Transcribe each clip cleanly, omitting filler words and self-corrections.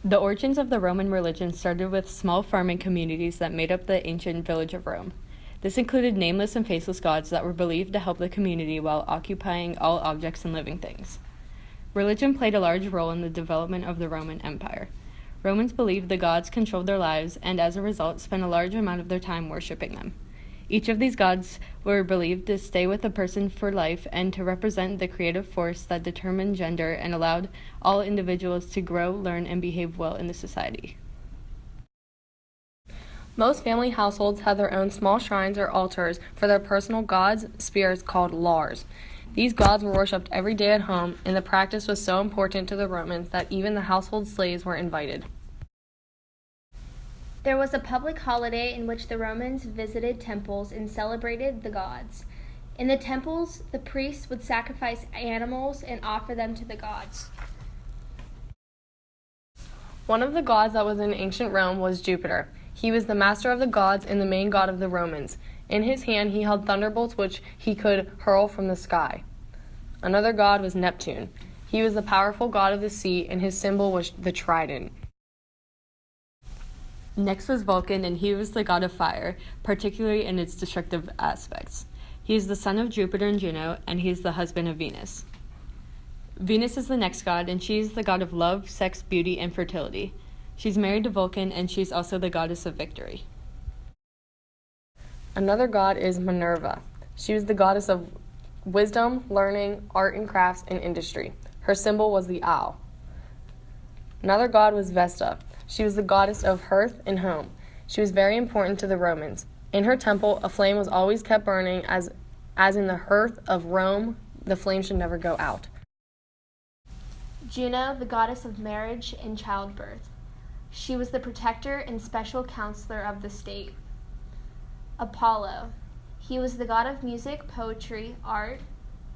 The origins of the Roman religion started with small farming communities that made up the ancient village of Rome. This included nameless and faceless gods that were believed to help the community while occupying all objects and living things. Religion played a large role in the development of the Roman Empire. Romans believed the gods controlled their lives and, as a result, spent a large amount of their time worshiping them. Each of these gods were believed to stay with a person for life and to represent the creative force that determined gender and allowed all individuals to grow, learn, and behave well in the society. Most family households had their own small shrines or altars for their personal gods, spirits called lares. These gods were worshipped every day at home, and the practice was so important to the Romans that even the household slaves were invited. There was a public holiday in which the Romans visited temples and celebrated the gods. In the temples, the priests would sacrifice animals and offer them to the gods. One of the gods that was in ancient Rome was Jupiter. He was the master of the gods and the main god of the Romans. In his hand he held thunderbolts which he could hurl from the sky. Another god was Neptune. He was the powerful god of the sea, and his symbol was the trident. Next was Vulcan, and he was the god of fire, particularly in its destructive aspects. He is the son of Jupiter and Juno, and he is the husband of Venus. Venus is the next god, and she is the god of love, sex, beauty, and fertility. She's married to Vulcan, and she's also the goddess of victory. Another god is Minerva. She was the goddess of wisdom, learning, art and crafts, and industry. Her symbol was the owl. Another god was Vesta. She was the goddess of hearth and home. She was very important to the Romans. In her temple, a flame was always kept burning, as in the hearth of Rome, the flame should never go out. Juno, the goddess of marriage and childbirth. She was the protector and special counselor of the state. Apollo. He was the god of music, poetry, art,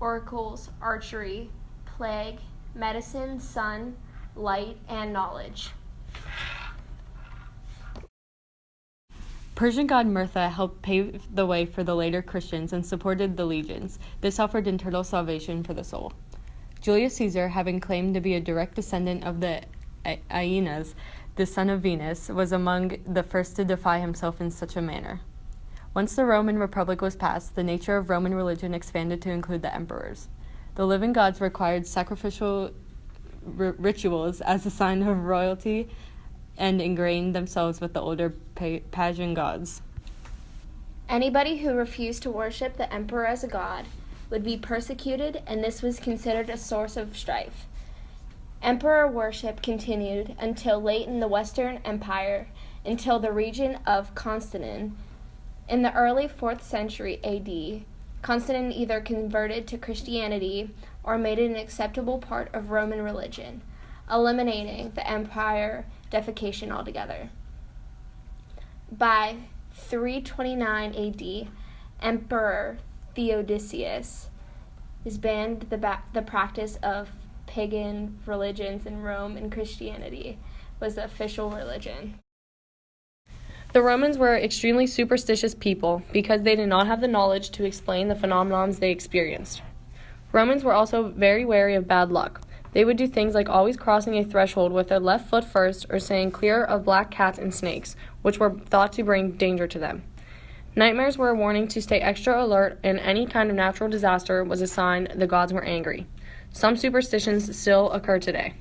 oracles, archery, plague, medicine, sun, light, and knowledge. Persian god Mirtha helped pave the way for the later Christians and supported the legions. This offered eternal salvation for the soul. Julius Caesar, having claimed to be a direct descendant of the Aeneas, the son of Venus, was among the first to defy himself in such a manner. Once the Roman Republic was passed, the nature of Roman religion expanded to include the emperors. The living gods required sacrificial rituals as a sign of royalty and ingrained themselves with the older pagan gods. Anybody who refused to worship the emperor as a god would be persecuted, and this was considered a source of strife. Emperor worship continued until late in the Western Empire, until the region of Constantine. In the early 4th century AD, Constantine either converted to Christianity or made it an acceptable part of Roman religion, eliminating the empire deification altogether. By 329 AD, Emperor Theodosius banned the practice of pagan religions in Rome, and Christianity was the official religion. The Romans were extremely superstitious people because they did not have the knowledge to explain the phenomena they experienced. Romans were also very wary of bad luck. They would do things like always crossing a threshold with their left foot first, or staying clear of black cats and snakes, which were thought to bring danger to them. Nightmares were a warning to stay extra alert, and any kind of natural disaster was a sign the gods were angry. Some superstitions still occur today.